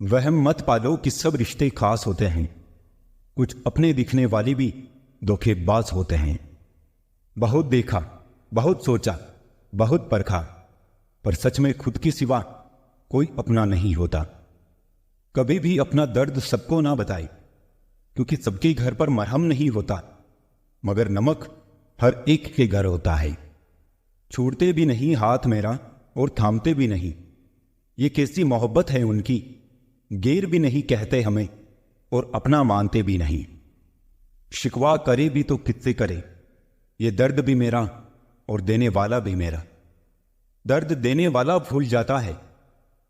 वहम मत पालो कि सब रिश्ते खास होते हैं। कुछ अपने दिखने वाले भी धोखेबाज होते हैं। बहुत देखा, बहुत सोचा, बहुत परखा, पर सच में खुद के सिवा कोई अपना नहीं होता। कभी भी अपना दर्द सबको ना बताए, क्योंकि सबके घर पर मरहम नहीं होता, मगर नमक हर एक के घर होता है। छोड़ते भी नहीं हाथ मेरा और थामते भी नहीं, ये कैसी मोहब्बत है उनकी। गैर भी नहीं कहते हमें और अपना मानते भी नहीं। शिकवा करे भी तो किससे करे, ये दर्द भी मेरा और देने वाला भी मेरा। दर्द देने वाला भूल जाता है,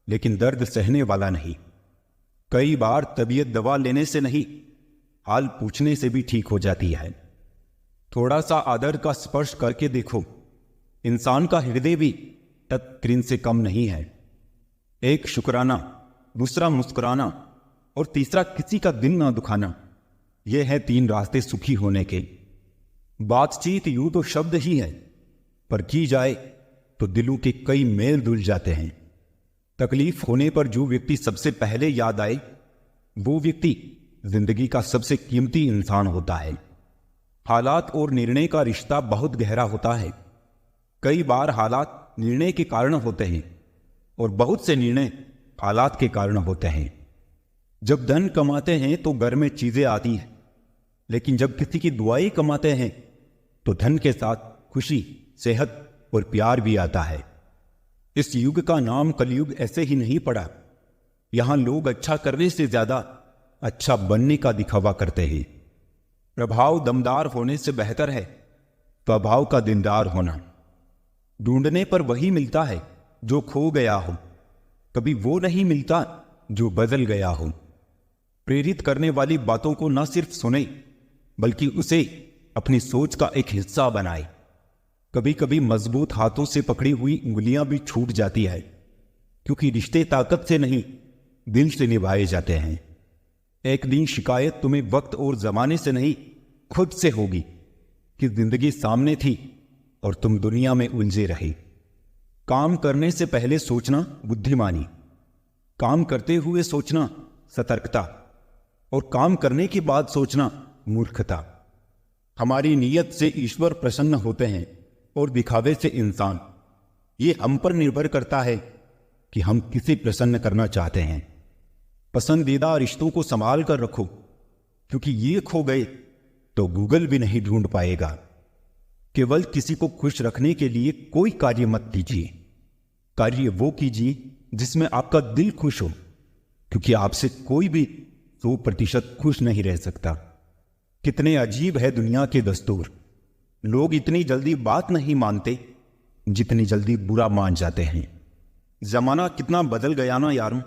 लेकिन दर्द सहने वाला नहीं। कई बार तबीयत दवा लेने से नहीं, हाल पूछने से भी ठीक हो जाती है। थोड़ा सा आदर का स्पर्श करके देखो, इंसान का हृदय भी तत्कृन से कम नहीं है। एक शुक्राना, दूसरा मुस्कुराना और तीसरा किसी का दिल ना दुखाना, यह है 3 रास्ते सुखी होने के। बातचीत यूं तो शब्द ही है, पर की जाए तो दिलों के कई मेल धुल जाते हैं। तकलीफ होने पर जो व्यक्ति सबसे पहले याद आए, वो व्यक्ति जिंदगी का सबसे कीमती इंसान होता है। हालात और निर्णय का रिश्ता बहुत गहरा होता है। कई बार हालात निर्णय के कारण होते हैं और बहुत से निर्णय हालात के कारण होते हैं। जब धन कमाते हैं तो घर में चीजें आती हैं, लेकिन जब किसी की दुआएं कमाते हैं तो धन के साथ खुशी, सेहत और प्यार भी आता है। इस युग का नाम कलयुग ऐसे ही नहीं पड़ा। यहां लोग अच्छा करने से ज्यादा अच्छा बनने का दिखावा करते हैं। प्रभाव दमदार होने से बेहतर है स्वभाव का दीनदार होना। ढूंढने पर वही मिलता है जो खो गया हो, कभी वो नहीं मिलता जो बदल गया हो। प्रेरित करने वाली बातों को न सिर्फ सुने, बल्कि उसे अपनी सोच का एक हिस्सा बनाए। कभी कभी मजबूत हाथों से पकड़ी हुई उंगलियां भी छूट जाती है, क्योंकि रिश्ते ताकत से नहीं, दिल से निभाए जाते हैं। एक दिन शिकायत तुम्हें वक्त और जमाने से नहीं, खुद से होगी कि जिंदगी सामने थी और तुम दुनिया में उलझे रहे। काम करने से पहले सोचना बुद्धिमानी, काम करते हुए सोचना सतर्कता, और काम करने के बाद सोचना मूर्खता। हमारी नीयत से ईश्वर प्रसन्न होते हैं और दिखावे से इंसान। ये हम पर निर्भर करता है कि हम किसे प्रसन्न करना चाहते हैं। पसंदीदा रिश्तों को संभाल कर रखो, क्योंकि ये खो गए तो गूगल भी नहीं ढूंढ पाएगा। केवल किसी को खुश रखने के लिए कोई कार्य मत कीजिए। कार्य वो कीजिए जिसमें आपका दिल खुश हो, क्योंकि आपसे कोई भी 100% खुश नहीं रह सकता। कितने अजीब है दुनिया के दस्तूर। लोग इतनी जल्दी बात नहीं मानते जितनी जल्दी बुरा मान जाते हैं। जमाना कितना बदल गया ना यारों।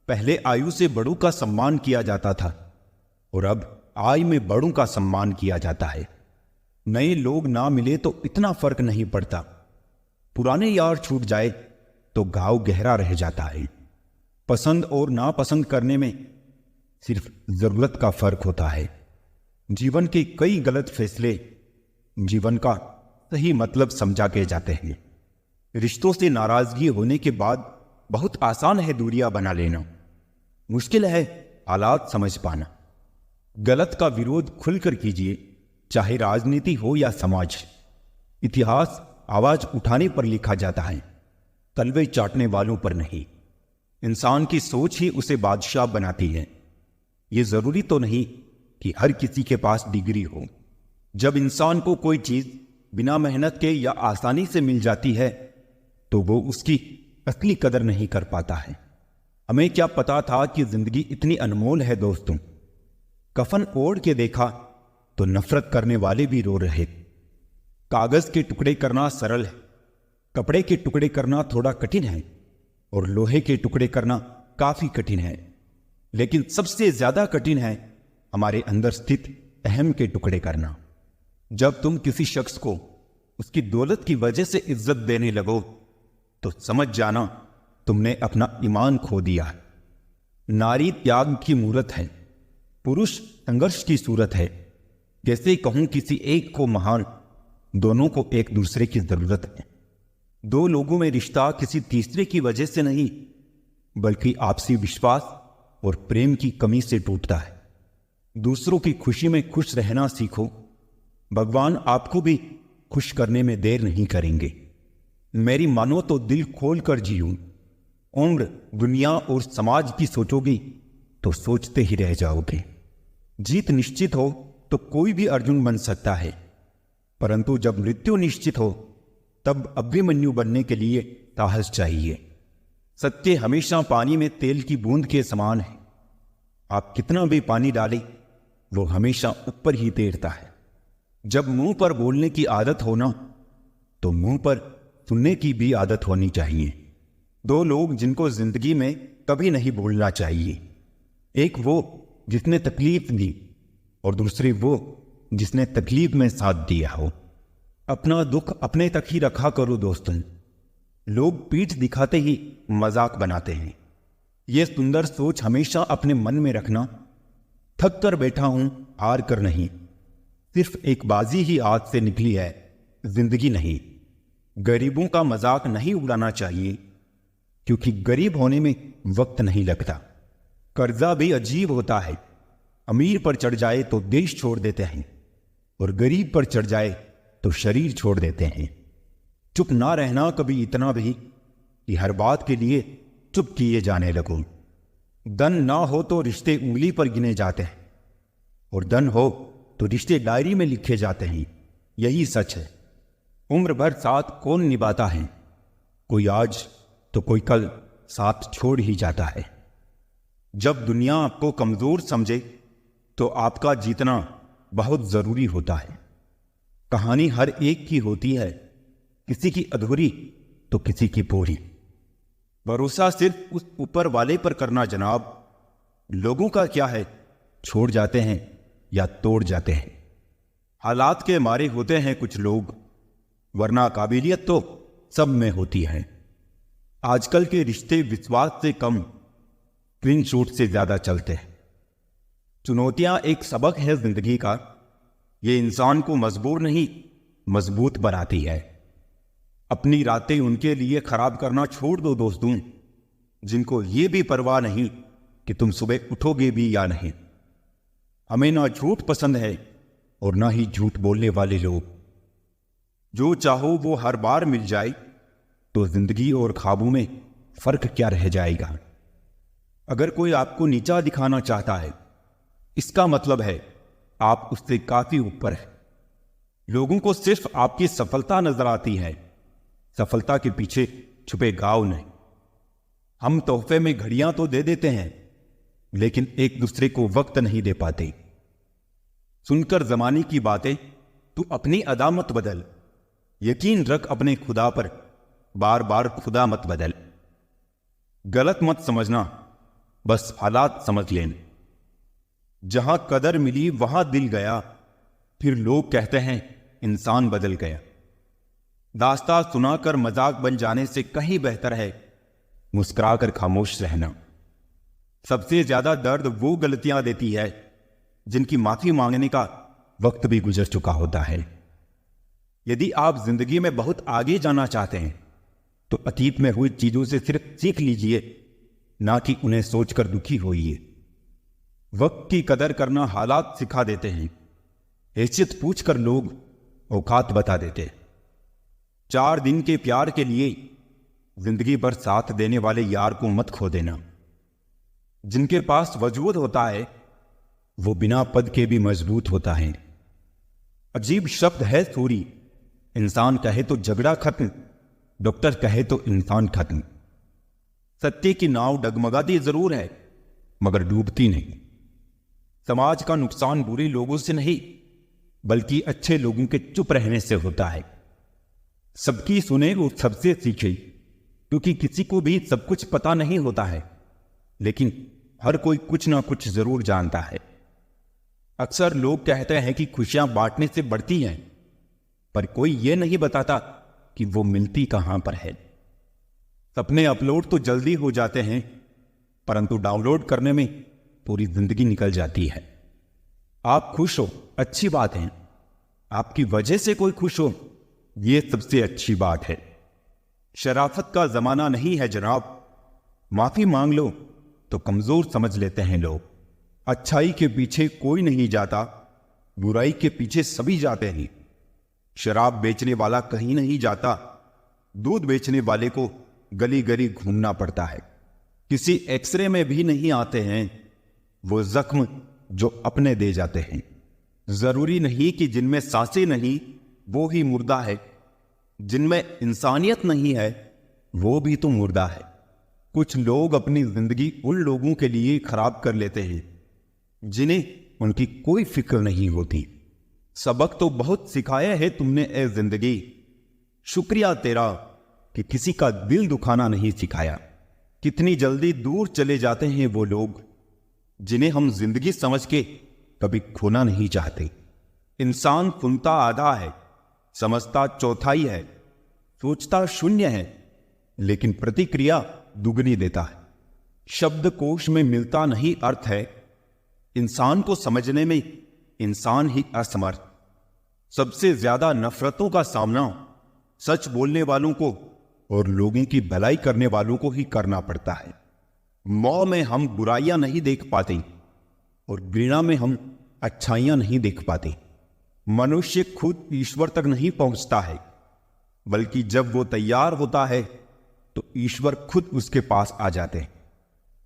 पहले आयु से बड़ों का सम्मान किया जाता था और अब आय में बड़ों का सम्मान किया जाता है। नए लोग ना मिले तो इतना फर्क नहीं पड़ता, पुराने यार छूट जाए तो घाव गहरा रह जाता है। पसंद और नापसंद करने में सिर्फ जरूरत का फर्क होता है। जीवन के कई गलत फैसले जीवन का सही मतलब समझा के जाते हैं। रिश्तों से नाराजगी होने के बाद बहुत आसान है दूरियां बना लेना, मुश्किल है हालात समझ पाना। गलत का विरोध खुलकर कीजिए, चाहे राजनीति हो या समाज। इतिहास आवाज उठाने पर लिखा जाता है, तलवे चाटने वालों पर नहीं। इंसान की सोच ही उसे बादशाह बनाती है। यह जरूरी तो नहीं कि हर किसी के पास डिग्री हो। जब इंसान को कोई चीज बिना मेहनत के या आसानी से मिल जाती है तो वो उसकी असली कदर नहीं कर पाता है। हमें क्या पता था कि जिंदगी इतनी अनमोल है दोस्तों। कफन ओढ़ के देखा तो नफरत करने वाले भी रो रहे। कागज के टुकड़े करना सरल है, कपड़े के टुकड़े करना थोड़ा कठिन है, और लोहे के टुकड़े करना काफी कठिन है। लेकिन सबसे ज्यादा कठिन है हमारे अंदर स्थित अहम के टुकड़े करना। जब तुम किसी शख्स को उसकी दौलत की वजह से इज्जत देने लगो तो समझ जाना तुमने अपना ईमान खो दिया। नारी त्याग की मूरत है, पुरुष संघर्ष की सूरत है। जैसे कहूं किसी एक को महान, दोनों को एक दूसरे की जरूरत है। दो लोगों में रिश्ता किसी तीसरे की वजह से नहीं, बल्कि आपसी विश्वास और प्रेम की कमी से टूटता है। दूसरों की खुशी में खुश रहना सीखो। भगवान आपको भी खुश करने में देर नहीं करेंगे। मेरी मानो तो दिल खोल कर जियो। उम्र, दुनिया और समाज की सोचोगी तो सोचते ही रह जाओगे। जीत निश्चित हो तो कोई भी अर्जुन बन सकता है, परंतु जब मृत्यु निश्चित हो तब अभिमन्यु बनने के लिए साहस चाहिए। सत्य हमेशा पानी में तेल की बूंद के समान है। आप कितना भी पानी डालें, वो हमेशा ऊपर ही तैरता है। जब मुंह पर बोलने की आदत हो ना, तो मुंह पर सुनने की भी आदत होनी चाहिए। दो लोग जिनको जिंदगी में कभी नहीं भूलना चाहिए, एक वो जिसने तकलीफ दी और दूसरे वो जिसने तकलीफ में साथ दिया हो। अपना दुख अपने तक ही रखा करो दोस्तों। लोग पीठ दिखाते ही मजाक बनाते हैं। यह सुंदर सोच हमेशा अपने मन में रखना। थक कर बैठा हूं, हार कर नहीं। सिर्फ एक बाजी ही हाथ से निकली है, जिंदगी नहीं। गरीबों का मजाक नहीं उड़ाना चाहिए, क्योंकि गरीब होने में वक्त नहीं लगता। कर्जा भी अजीब होता है। अमीर पर चढ़ जाए तो देश छोड़ देते हैं, और गरीब पर चढ़ जाए तो शरीर छोड़ देते हैं। चुप ना रहना कभी इतना भी कि हर बात के लिए चुप किए जाने लगो। धन ना हो तो रिश्ते उंगली पर गिने जाते हैं, और धन हो तो रिश्ते डायरी में लिखे जाते हैं। यही सच है। उम्र भर साथ कौन निभाता है? कोई आज तो कोई कल साथ छोड़ ही जाता है। जब दुनिया आपको कमजोर समझे तो आपका जीतना बहुत जरूरी होता है। कहानी हर एक की होती है, किसी की अधूरी तो किसी की पूरी। भरोसा सिर्फ उस ऊपर वाले पर करना जनाब। लोगों का क्या है, छोड़ जाते हैं या तोड़ जाते हैं। हालात के मारे होते हैं कुछ लोग, वरना काबिलियत तो सब में होती है। आजकल के रिश्ते विश्वास से कम स्क्रीनशॉट से ज्यादा चलते हैं। चुनौतियां एक सबक है जिंदगी का। ये इंसान को मजबूर नहीं, मजबूत बनाती है। अपनी रातें उनके लिए खराब करना छोड़ दो दोस्तों, जिनको ये भी परवाह नहीं कि तुम सुबह उठोगे भी या नहीं। हमें ना झूठ पसंद है और ना ही झूठ बोलने वाले लोग। जो चाहो वो हर बार मिल जाए तो जिंदगी और ख्वाबों में फर्क क्या रह जाएगा। अगर कोई आपको नीचा दिखाना चाहता है, इसका मतलब है आप उससे काफी ऊपर है। लोगों को सिर्फ आपकी सफलता नजर आती है, सफलता के पीछे छुपे घाव नहीं। हम तोहफे में घड़ियां तो दे देते हैं, लेकिन एक दूसरे को वक्त नहीं दे पाते। सुनकर जमाने की बातें तू अपनी अदा मत बदल। यकीन रख अपने खुदा पर, बार बार खुदा मत बदल। गलत मत समझना, बस हालात समझ लेना। जहां कदर मिली वहां दिल गया, फिर लोग कहते हैं इंसान बदल गया। दास्तां सुनाकर मजाक बन जाने से कहीं बेहतर है मुस्कुराकर खामोश रहना। सबसे ज्यादा दर्द वो गलतियां देती है जिनकी माफी मांगने का वक्त भी गुजर चुका होता है। यदि आप जिंदगी में बहुत आगे जाना चाहते हैं तो अतीत में हुई चीजों से सिर्फ सीख लीजिए, ना कि उन्हें सोचकर दुखी होइए। वक्त की कदर करना हालात सिखा देते हैं। हैसियत पूछकर लोग औकात बता देते हैं। 4 दिन के प्यार के लिए जिंदगी भर साथ देने वाले यार को मत खो देना। जिनके पास वजूद होता है वो बिना पद के भी मजबूत होता है। अजीब शब्द है सूरी। इंसान कहे तो झगड़ा खत्म, डॉक्टर कहे तो इंसान खत्म। सत्य की नाव डगमगाती जरूर है, मगर डूबती नहीं। समाज का नुकसान बुरे लोगों से नहीं, बल्कि अच्छे लोगों के चुप रहने से होता है। सबकी सुने और सबसे सीखे, क्योंकि किसी को भी सब कुछ पता नहीं होता है, लेकिन हर कोई कुछ ना कुछ जरूर जानता है। अक्सर लोग कहते हैं कि खुशियां बांटने से बढ़ती हैं, पर कोई ये नहीं बताता कि वो मिलती कहां पर है। सपने अपलोड तो जल्दी हो जाते हैं, परंतु डाउनलोड करने में पूरी जिंदगी निकल जाती है। आप खुश हो, अच्छी बात है। आपकी वजह से कोई खुश हो, यह सबसे अच्छी बात है। शराफत का जमाना नहीं है जनाब। माफी मांग लो, तो कमजोर समझ लेते हैं लोग। अच्छाई के पीछे कोई नहीं जाता, बुराई के पीछे सभी जाते हैं। शराब बेचने वाला कहीं नहीं जाता, दूध बेचने वाले को गली गली घूमना पड़ता है। किसी एक्सरे में भी नहीं आते हैं वो जख्म जो अपने दे जाते हैं। जरूरी नहीं कि जिनमें सांसें नहीं वो ही मुर्दा है, जिनमें इंसानियत नहीं है वो भी तो मुर्दा है। कुछ लोग अपनी जिंदगी उन लोगों के लिए खराब कर लेते हैं जिन्हें उनकी कोई फिक्र नहीं होती। सबक तो बहुत सिखाया है तुमने ए जिंदगी, शुक्रिया तेरा कि किसी का दिल दुखाना नहीं सिखाया। कितनी जल्दी दूर चले जाते हैं वो लोग जिन्हें हम जिंदगी समझ के कभी खोना नहीं चाहते। इंसान सुनता आधा है, समझता चौथाई है, सोचता शून्य है, लेकिन प्रतिक्रिया दुगनी देता है। शब्दकोश में मिलता नहीं अर्थ है, इंसान को समझने में इंसान ही असमर्थ। सबसे ज्यादा नफरतों का सामना सच बोलने वालों को और लोगों की भलाई करने वालों को ही करना पड़ता है। मौत में हम बुराइयां नहीं देख पाते और घृणा में हम अच्छाइयां नहीं देख पाते। मनुष्य खुद ईश्वर तक नहीं पहुंचता है, बल्कि जब वो तैयार होता है तो ईश्वर खुद उसके पास आ जाते हैं।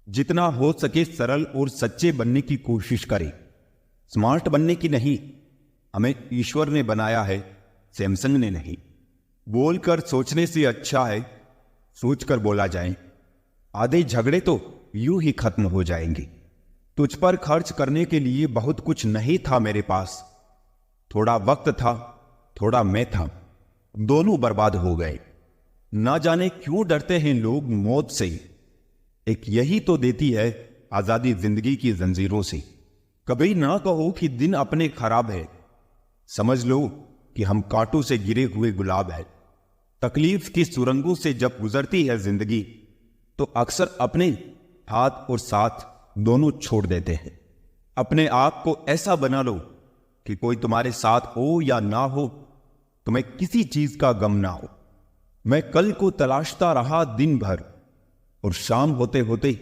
जितना हो सके सरल और सच्चे बनने की कोशिश करें, स्मार्ट बनने की नहीं। हमें ईश्वर ने बनाया है, सैमसंग ने नहीं। बोलकर सोचने से अच्छा है सोचकर बोला जाए। आधे झगड़े तो यूं ही खत्म हो जाएंगे। तुझ पर खर्च करने के लिए बहुत कुछ नहीं था मेरे पास, थोड़ा वक्त था, थोड़ा मैं था, दोनों बर्बाद हो गए। ना जाने क्यों डरते हैं लोग मौत से, एक यही तो देती है आजादी जिंदगी की जंजीरों से। कभी ना कहो कि दिन अपने खराब है, समझ लो कि हम कांटों से गिरे हुए गुलाब है। तकलीफ की सुरंगों से जब गुजरती है जिंदगी तो अक्सर अपने हाथ और साथ दोनों छोड़ देते हैं। अपने आप को ऐसा बना लो कि कोई तुम्हारे साथ हो या ना हो, तुम्हें किसी चीज का गम ना हो। मैं कल को तलाशता रहा दिन भर और शाम होते होते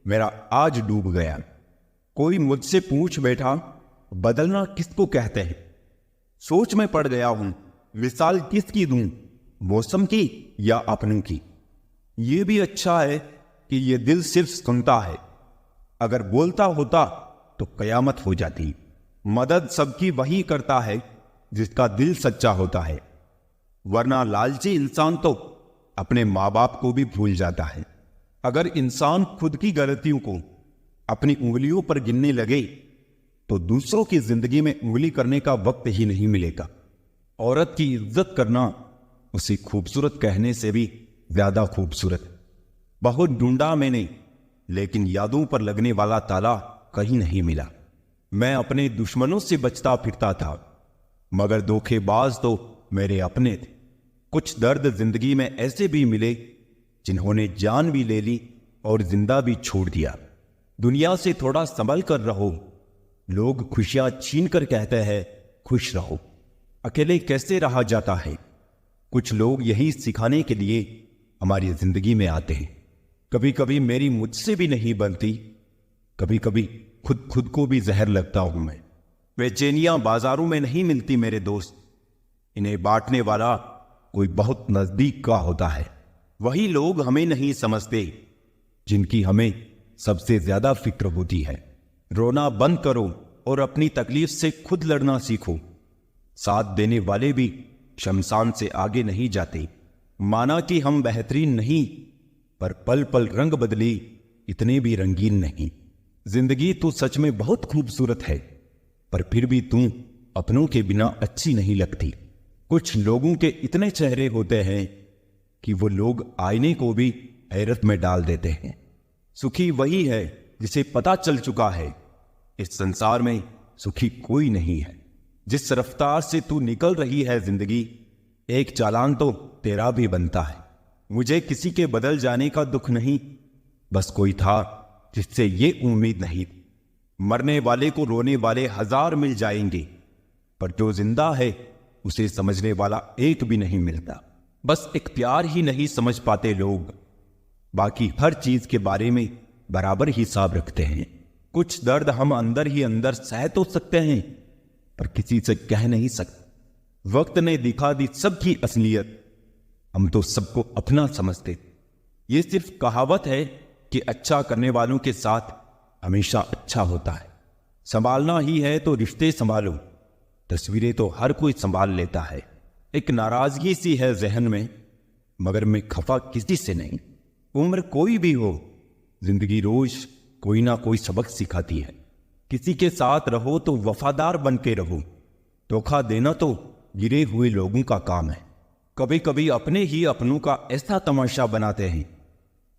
मेरा आज डूब गया। कोई मुझसे पूछ बैठा, बदलना किसको कहते हैं? सोच में पड़ गया हूं, मिसाल किसकी दूं, मौसम की या अपनों की? ये भी अच्छा है कि ये दिल सिर्फ सुनता है, अगर बोलता होता तो कयामत हो जाती। मदद सबकी वही करता है जिसका दिल सच्चा होता है, वरना लालची इंसान तो अपने माँ बाप को भी भूल जाता है। अगर इंसान खुद की गलतियों को अपनी उंगलियों पर गिनने लगे तो दूसरों की जिंदगी में उंगली करने का वक्त ही नहीं मिलेगा। औरत की इज्जत करना उसे खूबसूरत कहने से भी ज्यादा खूबसूरत। बहुत ढूंढा मैंने, लेकिन यादों पर लगने वाला ताला कहीं नहीं मिला। मैं अपने दुश्मनों से बचता फिरता था, मगर धोखेबाज तो मेरे अपने थे। कुछ दर्द जिंदगी में ऐसे भी मिले जिन्होंने जान भी ले ली और जिंदा भी छोड़ दिया। दुनिया से थोड़ा संभल कर रहो, लोग खुशियां छीन कर कहते हैं खुश रहो। अकेले कैसे रहा जाता है? कुछ लोग यही सिखाने के लिए हमारी जिंदगी में आते हैं। कभी कभी मेरी मुझसे भी नहीं बनती, कभी कभी खुद को भी जहर लगता हूं मैं। बेचैनियां बाजारों में नहीं मिलती मेरे दोस्त, इन्हें बांटने वाला कोई बहुत नजदीक का होता है। वही लोग हमें नहीं समझते जिनकी हमें सबसे ज्यादा फिक्र होती है। रोना बंद करो और अपनी तकलीफ से खुद लड़ना सीखो। साथ देने वाले भी शमशान से आगे नहीं जाते। माना कि हम बेहतरीन नहीं, पर पल पल रंग बदली इतने भी रंगीन नहीं। जिंदगी तो सच में बहुत खूबसूरत है, पर फिर भी तुम अपनों के बिना अच्छी नहीं लगती। कुछ लोगों के इतने चेहरे होते हैं कि वो लोग आईने को भी हैरत में डाल देते हैं। सुखी वही है जिसे पता चल चुका है इस संसार में सुखी कोई नहीं है। जिस रफ्तार से तू निकल रही है जिंदगी, एक चालान तो तेरा भी बनता है। मुझे किसी के बदल जाने का दुख नहीं, बस कोई था जिससे ये उम्मीद नहीं। मरने वाले को रोने वाले 1000 मिल जाएंगे, पर जो जिंदा है उसे समझने वाला एक भी नहीं मिलता। बस एक प्यार ही नहीं समझ पाते लोग, बाकी हर चीज के बारे में बराबर हिसाब रखते हैं। कुछ दर्द हम अंदर ही अंदर सह तो सकते हैं, पर किसी से कह नहीं सकते। वक्त ने दिखा दी सबकी असलियत, हम तो सबको अपना समझते। ये सिर्फ कहावत है कि अच्छा करने वालों के साथ हमेशा अच्छा होता है। संभालना ही है तो रिश्ते संभालो, तस्वीरें तो हर कोई संभाल लेता है। एक नाराजगी सी है जहन में, मगर मैं खफा किसी से नहीं। उम्र कोई भी हो, जिंदगी रोज कोई ना कोई सबक सिखाती है। किसी के साथ रहो तो वफादार बन के रहो। धोखा देना तो गिरे हुए लोगों का काम है। कभी कभी अपने ही अपनों का ऐसा तमाशा बनाते हैं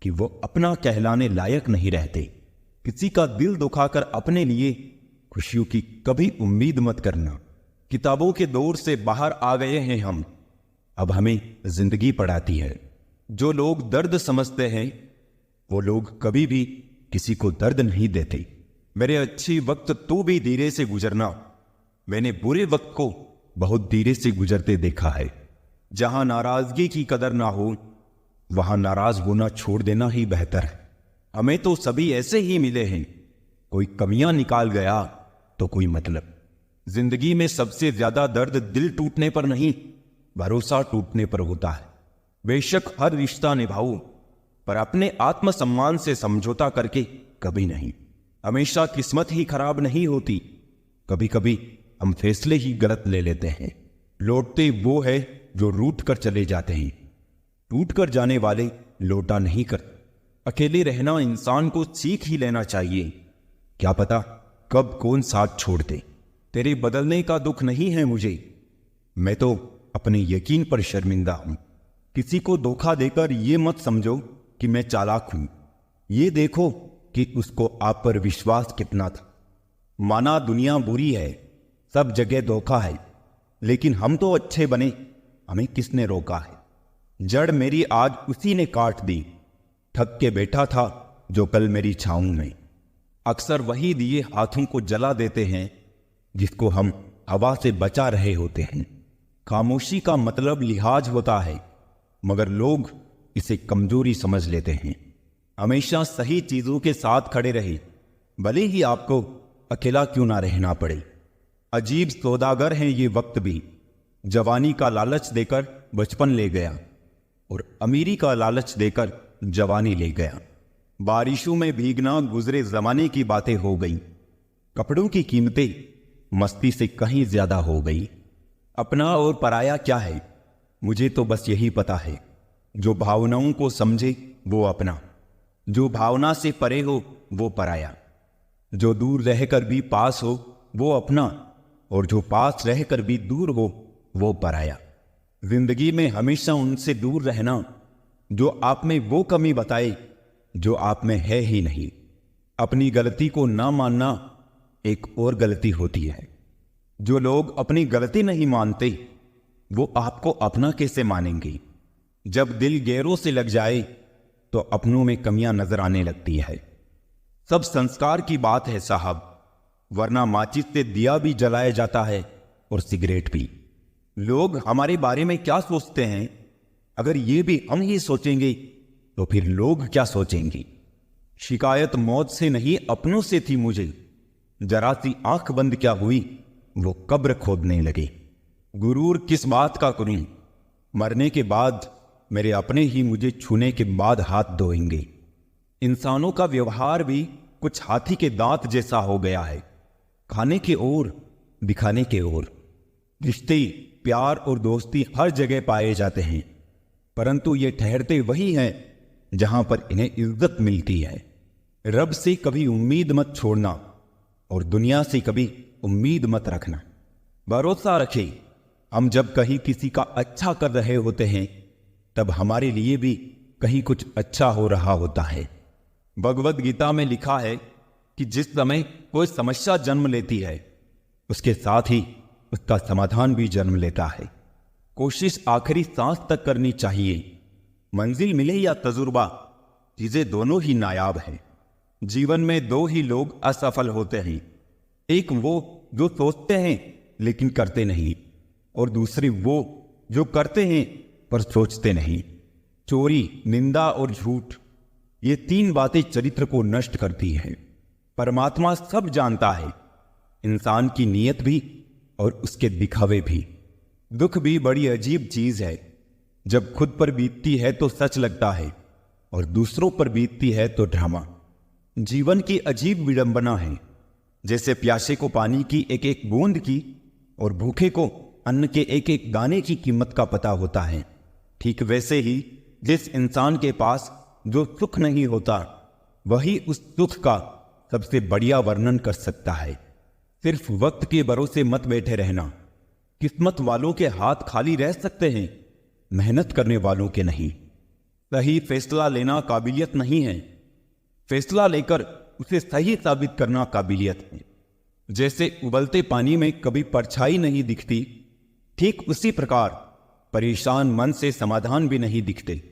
कि वो अपना कहलाने लायक नहीं रहते। किसी का दिल दुखाकर अपने लिए खुशियों की कभी उम्मीद मत करना। किताबों के दौर से बाहर आ गए हैं हम, अब हमें जिंदगी पढ़ाती है। जो लोग दर्द समझते हैं वो लोग कभी भी किसी को दर्द नहीं देते। मेरे अच्छी वक्त तू भी धीरे से गुजरना, मैंने बुरे वक्त को बहुत धीरे से गुजरते देखा है। जहां नाराजगी की कदर ना हो, वहां नाराज होना छोड़ देना ही बेहतर है। हमें तो सभी ऐसे ही मिले हैं, कोई कमियां निकाल गया तो कोई मतलब। जिंदगी में सबसे ज्यादा दर्द दिल टूटने पर नहीं, भरोसा टूटने पर होता है। बेशक हर रिश्ता निभाओ, पर अपने आत्मसम्मान से समझौता करके कभी नहीं। हमेशा किस्मत ही खराब नहीं होती, कभी कभी हम फैसले ही गलत ले लेते हैं। लौटते वो है जो रूठ कर चले जाते हैं, टूट कर जाने वाले लौटा नहीं करते। अकेले रहना इंसान को सीख ही लेना चाहिए, क्या पता कब कौन साथ छोड़ दे। तेरे बदलने का दुख नहीं है मुझे, मैं तो अपने यकीन पर शर्मिंदा हूं। किसी को धोखा देकर ये मत समझो कि मैं चालाक हूं, ये देखो कि उसको आप पर विश्वास कितना था। माना दुनिया बुरी है, सब जगह धोखा है, लेकिन हम तो अच्छे बने, हमें किसने रोका है। जड़ मेरी आज उसी ने काट दी, थक के बैठा था जो कल मेरी छाऊं में। अक्सर वही दिए हाथों को जला देते हैं जिसको हम हवा से बचा रहे होते हैं। खामोशी का मतलब लिहाज होता है, मगर लोग इसे कमजोरी समझ लेते हैं। हमेशा सही चीजों के साथ खड़े रहे, भले ही आपको अकेला क्यों ना रहना पड़े। अजीब सौदागर हैं ये वक्त भी, जवानी का लालच देकर बचपन ले गया और अमीरी का लालच देकर जवानी ले गया। बारिशों में भीगना गुजरे जमाने की बातें हो गई, कपड़ों की कीमतें मस्ती से कहीं ज्यादा हो गई। अपना और पराया क्या है, मुझे तो बस यही पता है, जो भावनाओं को समझे वो अपना, जो भावना से परे हो वो पराया, जो दूर रहकर भी पास हो वो अपना, और जो पास रहकर भी दूर हो वो पराया। जिंदगी में हमेशा उनसे दूर रहना जो आप में वो कमी बताए जो आप में है ही नहीं। अपनी गलती को ना मानना एक और गलती होती है। जो लोग अपनी गलती नहीं मानते वो आपको अपना कैसे मानेंगे। जब दिल गैरों से लग जाए तो अपनों में कमियां नजर आने लगती है। सब संस्कार की बात है साहब, वरना माचिस से दिया भी जलाया जाता है और सिगरेट भी। लोग हमारे बारे में क्या सोचते हैं, अगर ये भी हम ही सोचेंगे तो फिर लोग क्या सोचेंगे। शिकायत मौत से नहीं अपनों से थी मुझे, जरा सी आंख बंद क्या हुई वो कब्र खोदने लगे। गुरूर किस बात का करूं, मरने के बाद मेरे अपने ही मुझे छूने के बाद हाथ धोएंगे। इंसानों का व्यवहार भी कुछ हाथी के दांत जैसा हो गया है, खाने के ओर दिखाने के ओर। रिश्ते, प्यार और दोस्ती हर जगह पाए जाते हैं, परंतु ये ठहरते वही हैं जहां पर इन्हें इज्जत मिलती है। रब से कभी उम्मीद मत छोड़ना और दुनिया से कभी उम्मीद मत रखना। भरोसा रखें, हम जब कहीं किसी का अच्छा कर रहे होते हैं तब हमारे लिए भी कहीं कुछ अच्छा हो रहा होता है। भगवद गीता में लिखा है कि जिस समय कोई समस्या जन्म लेती है उसके साथ ही उसका समाधान भी जन्म लेता है। कोशिश आखिरी सांस तक करनी चाहिए। मंजिल मिले या तजुर्बा, चीजें दोनों ही नायाब हैं। जीवन में दो ही लोग असफल होते हैं, एक वो जो सोचते हैं लेकिन करते नहीं, और दूसरे वो जो करते हैं पर सोचते नहीं। चोरी, निंदा और झूठ ये तीन बातें चरित्र को नष्ट करती हैं। परमात्मा सब जानता है, इंसान की नीयत भी और उसके दिखावे भी। दुख भी बड़ी अजीब चीज है। जब खुद पर बीतती है तो सच लगता है और दूसरों पर बीतती है तो ड्रामा। जीवन की अजीब विडंबना है। जैसे प्यासे को पानी की एक एक बूंद की और भूखे को अन्न के एक एक दाने की कीमत का पता होता है, ठीक वैसे ही जिस इंसान के पास जो सुख नहीं होता वही उस सुख का सबसे बढ़िया वर्णन कर सकता है। सिर्फ वक्त के भरोसे मत बैठे रहना। किस्मत वालों के हाथ खाली रह सकते हैं, मेहनत करने वालों के नहीं। सही फैसला लेना काबिलियत नहीं है, फैसला लेकर उसे सही साबित करना काबिलियत है। जैसे उबलते पानी में कभी परछाई नहीं दिखती, ठीक उसी प्रकार परेशान मन से समाधान भी नहीं दिखते।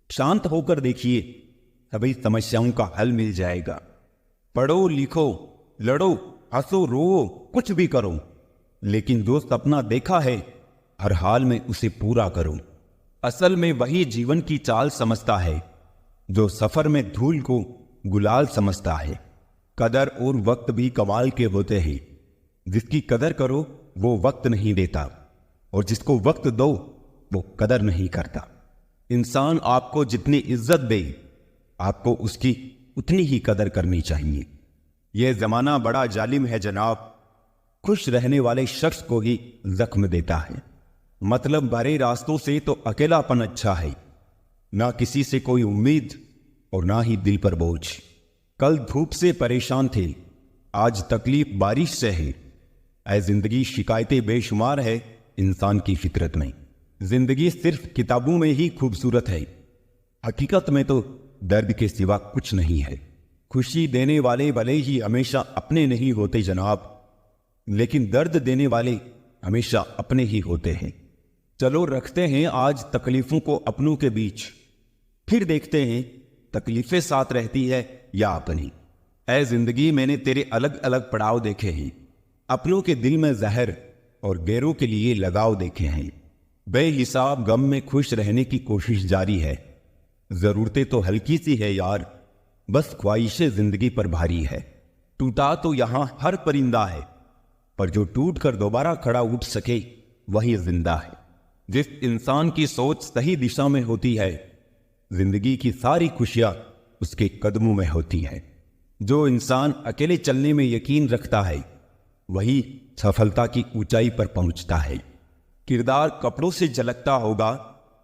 शांत होकर देखिए, सभी समस्याओं का हल मिल जाएगा। पढ़ो लिखो, लड़ो, हंसो, रो, कुछ भी करो, लेकिन जो सपना देखा है हर हाल में उसे पूरा करो। असल में वही जीवन की चाल समझता है जो सफर में धूल को गुलाल समझता है। कदर और वक्त भी कमाल के होते हैं। जिसकी कदर करो वो वक्त नहीं देता, और जिसको वक्त दो वो कदर नहीं करता। इंसान आपको जितनी इज्जत दे आपको उसकी उतनी ही कदर करनी चाहिए। यह जमाना बड़ा जालिम है जनाब। खुश रहने वाले शख्स को ही जख्म देता है। मतलब भरे रास्तों से तो अकेलापन अच्छा है, ना किसी से कोई उम्मीद और ना ही दिल पर बोझ। कल धूप से परेशान थे, आज तकलीफ बारिश से है। ऐ जिंदगी शिकायतें बेशुमार है इंसान की फितरत में। जिंदगी सिर्फ किताबों में ही खूबसूरत है, हकीकत में तो दर्द के सिवा कुछ नहीं है। खुशी देने वाले भले ही हमेशा अपने नहीं होते जनाब, लेकिन दर्द देने वाले हमेशा अपने ही होते हैं। चलो रखते हैं आज तकलीफों को अपनों के बीच, फिर देखते हैं तकलीफें साथ रहती है या अपनी। ऐ जिंदगी मैंने तेरे अलग अलग पड़ाव देखे हैं, अपनों के दिल में जहर और गैरों के लिए लगाव देखे हैं। बेहिसाब गम में खुश रहने की कोशिश जारी है। जरूरतें तो हल्की सी है यार, बस ख्वाहिशें जिंदगी पर भारी है। टूटा तो यहां हर परिंदा है, पर जो टूट कर दोबारा खड़ा उठ सके वही जिंदा है। जिस इंसान की सोच सही दिशा में होती है, जिंदगी की सारी खुशियां उसके कदमों में होती है। जो इंसान अकेले चलने में यकीन रखता है वही सफलता की ऊंचाई पर पहुंचता है। किरदार कपड़ों से झलकता होगा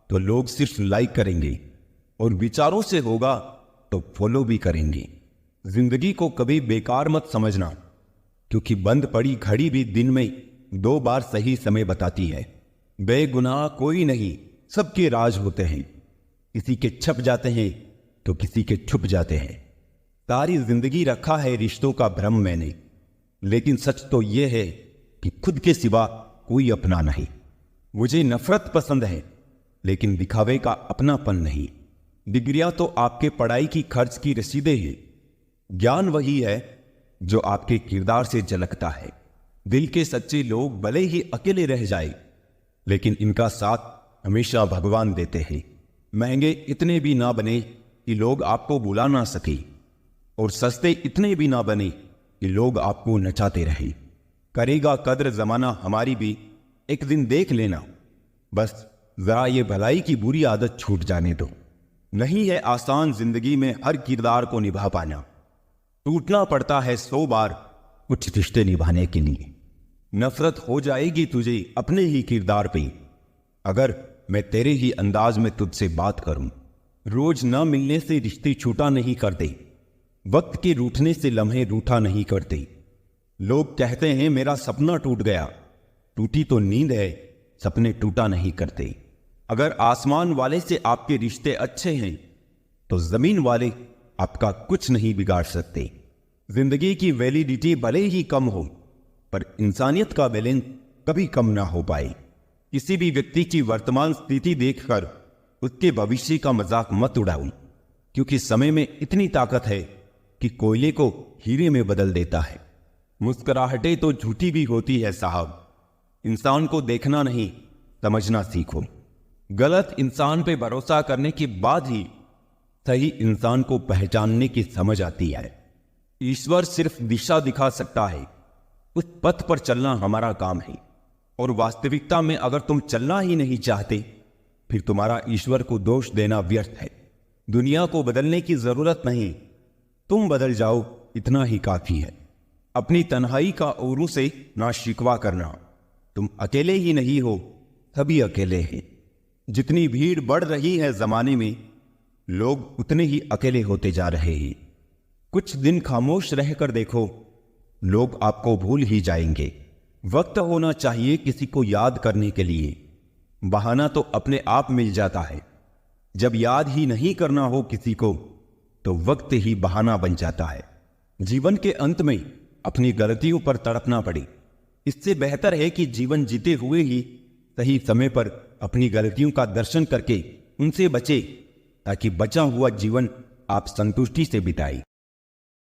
तो लोग सिर्फ लाइक करेंगे, और विचारों से होगा तो फॉलो भी करेंगे। जिंदगी को कभी बेकार मत समझना, क्योंकि बंद पड़ी घड़ी भी दिन में 2 बार सही समय बताती है। बेगुनाह कोई नहीं, सबके राज होते हैं। किसी के छप जाते हैं तो किसी के छुप जाते हैं। सारी जिंदगी रखा है रिश्तों का भ्रम मैंने, लेकिन सच तो यह है कि खुद के सिवा कोई अपना नहीं। मुझे नफरत पसंद है, लेकिन दिखावे का अपनापन नहीं। डिग्रियां तो आपके पढ़ाई की खर्च की रसीदें हैं, ज्ञान वही है जो आपके किरदार से झलकता है। दिल के सच्चे लोग भले ही अकेले रह जाए, लेकिन इनका साथ हमेशा भगवान देते हैं। महंगे इतने भी ना बने कि लोग आपको बुला ना सके, और सस्ते इतने भी ना बने कि लोग आपको नचाते रहे। करेगा कद्र जमाना हमारी भी, एक दिन देख लेना। बस जरा ये भलाई की बुरी आदत छूट जाने दो। नहीं है आसान जिंदगी में हर किरदार को निभा पाना। टूटना पड़ता है 100 बार कुछ रिश्ते निभाने के लिए। नफरत हो जाएगी तुझे अपने ही किरदार पे, अगर मैं तेरे ही अंदाज में तुझसे बात करूं। रोज न मिलने से रिश्ते छूटा नहीं करते, वक्त के रूठने से लम्हे रूठा नहीं करते। लोग कहते हैं मेरा सपना टूट गया, टूटी तो नींद है, सपने टूटा नहीं करते। अगर आसमान वाले से आपके रिश्ते अच्छे हैं तो जमीन वाले आपका कुछ नहीं बिगाड़ सकते। जिंदगी की वैलिडिटी भले ही कम हो, पर इंसानियत का बैलेंस कभी कम ना हो पाए। किसी भी व्यक्ति की वर्तमान स्थिति देखकर उसके भविष्य का मजाक मत उड़ाओ, क्योंकि समय में इतनी ताकत है कि कोयले को हीरे में बदल देता है। मुस्कुराहटें तो झूठी भी होती है साहब। इंसान को देखना नहीं, समझना सीखो। गलत इंसान पे भरोसा करने के बाद ही सही इंसान को पहचानने की समझ आती है। ईश्वर सिर्फ दिशा दिखा सकता है, उस पथ पर चलना हमारा काम है। और वास्तविकता में अगर तुम चलना ही नहीं चाहते, फिर तुम्हारा ईश्वर को दोष देना व्यर्थ है। दुनिया को बदलने की जरूरत नहीं, तुम बदल जाओ, इतना ही काफी है। अपनी तन्हाई का औरों से ना शिकवा करना। तुम अकेले ही नहीं हो, सभी अकेले हैं। जितनी भीड़ बढ़ रही है जमाने में, लोग उतने ही अकेले होते जा रहे हैं। कुछ दिन खामोश रहकर देखो, लोग आपको भूल ही जाएंगे। वक्त होना चाहिए किसी को याद करने के लिए, बहाना तो अपने आप मिल जाता है। जब याद ही नहीं करना हो किसी को, तो वक्त ही बहाना बन जाता है। जीवन के अंत में अपनी गलतियों पर तड़पना पड़े, इससे बेहतर है कि जीवन जीते हुए ही सही समय पर अपनी गलतियों का दर्शन करके उनसे बचे, ताकि बचा हुआ जीवन आप संतुष्टि से बिताएं।